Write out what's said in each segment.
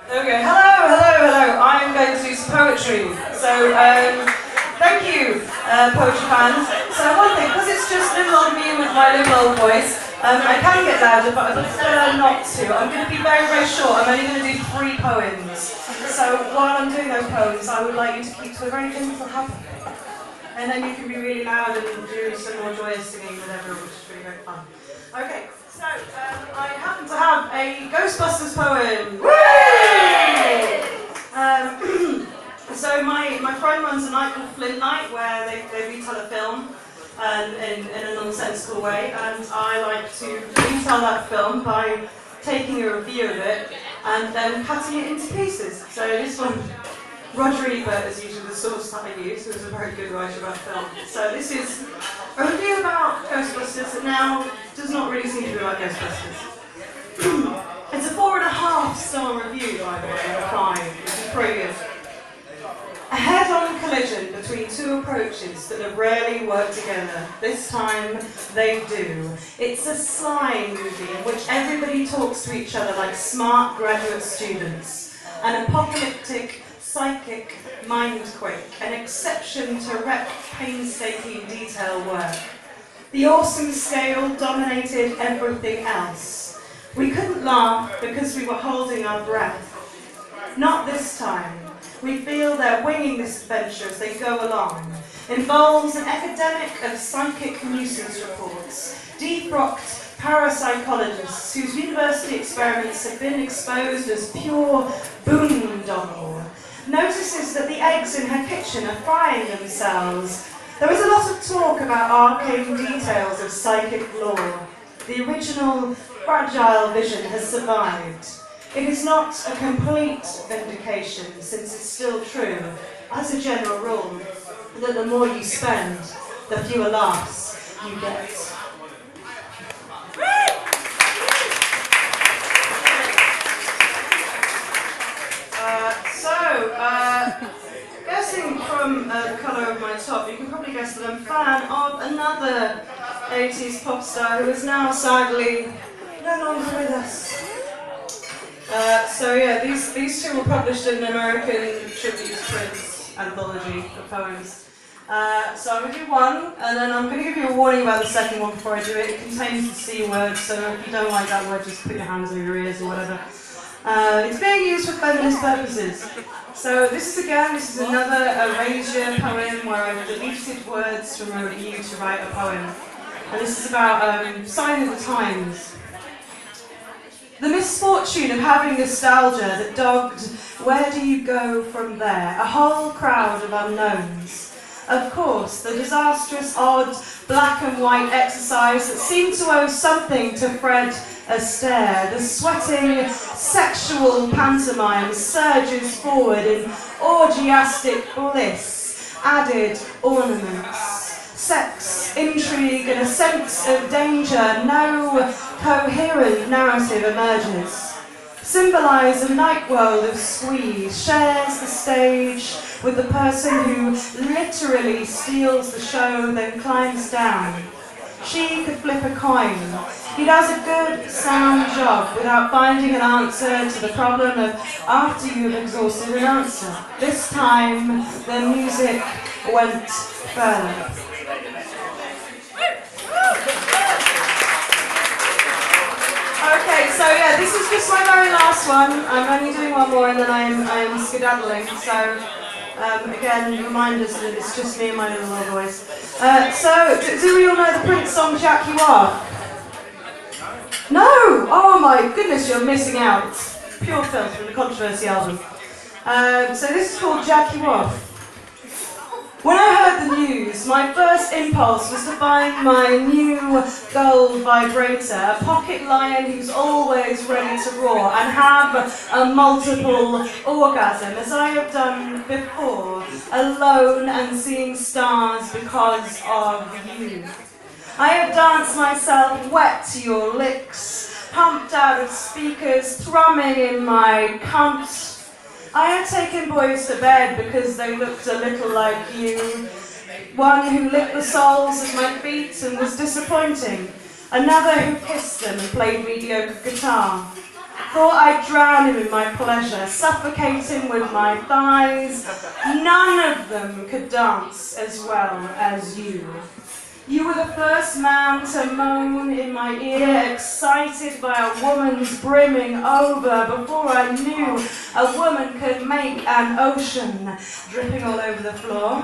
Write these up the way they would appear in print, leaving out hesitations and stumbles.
Okay, hello. I'm going to do some poetry. So, thank you, poetry fans. So one thing, because it's just little old me with my little old voice, I can get louder, but I prefer not to. I'm going to be very, very short. I'm only going to do 3 poems. So while I'm doing those poems, I would like you to keep to a very gentle happy. And then you can be really loud and do some more joyous singing with everyone, which is really very fun. Okay, so I happen to have a Ghostbusters poem. So my friend runs a night called Flint Night, where they retell a film in a nonsensical way, and I like to retell that film by taking a review of it and then cutting it into pieces. So this one, Roger Ebert is usually the source that I use, who is a very good writer about film. So this is a review about Ghostbusters that now does not really seem to be about Ghostbusters. It's a 4.5-star review, by the way, out of 5, which is pretty good. A head-on collision between 2 approaches that have rarely worked together. This time, they do. It's a sly movie in which everybody talks to each other like smart graduate students. An apocalyptic, psychic mindquake, an exception to painstaking detail work. The awesome scale dominated everything else. We couldn't laugh because we were holding our breath. Not this time. We feel they're winging this adventure as they go along. Involves an epidemic of psychic nuisance reports, defrocked parapsychologists whose university experiments have been exposed as pure boondoggle. Notices that the eggs in her kitchen are frying themselves. There is a lot of talk about arcane details of psychic lore. The original fragile vision has survived. It is not a complete vindication, since it's still true, as a general rule, that the more you spend, the fewer laughs you get. Guessing from the colour of my top, you can probably guess that I'm a fan of another 80s pop star who is now sadly no longer with us. These 2 were published in an American tribute to Prince anthology of poems. So I'm going to do one, and then I'm going to give you a warning about the second one before I do it. It contains the C word, so if you don't like that word, just put your hands over your ears or whatever. It's being used for feminist purposes. So this is another erasure poem where I've deleted words from a review to write a poem. And this is about Sign of the Times. The misfortune of having nostalgia that dogged, where do you go from there? A whole crowd of unknowns. Of course, the disastrous, odd, black and white exercise that seemed to owe something to Fred Astaire. The sweating, sexual pantomime surges forward in orgiastic bliss, added ornaments. Sex, intrigue, and a sense of danger, no coherent narrative emerges. Symbolise a night world of squeeze, shares the stage with the person who literally steals the show, then climbs down. She could flip a coin. He does a good, sound job without finding an answer to the problem of after you have exhausted an answer. This time, the music went further. Okay, so this is just my very last one. I'm only doing one more and then I'm skedaddling. So again, reminders that it's just me and my little voice. So do we all know the Prince song Jack You Are? No! Oh my goodness, you're missing out. It's pure filth from the Controversy album. So this is called Jack You Off. When I heard the news, my first impulse was to find my new gold vibrator, a pocket lion who's always ready to roar and have a multiple orgasm, as I have done before, alone and seeing stars because of you. I have danced myself wet to your licks, pumped out of speakers, thrumming in my cunt. I had taken boys to bed because they looked a little like you. One who licked the soles of my feet and was disappointing. Another who kissed them and played mediocre guitar. Thought I'd drown him in my pleasure, suffocate him with my thighs. None of them could dance as well as you. You were the first man to moan in my ear, excited by a woman's brimming over. Before I knew a woman could make an ocean, dripping all over the floor.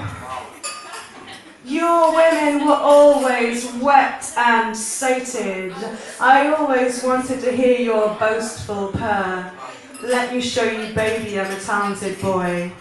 Your women were always wet and sated. I always wanted to hear your boastful purr. Let me show you, baby, I'm a talented boy.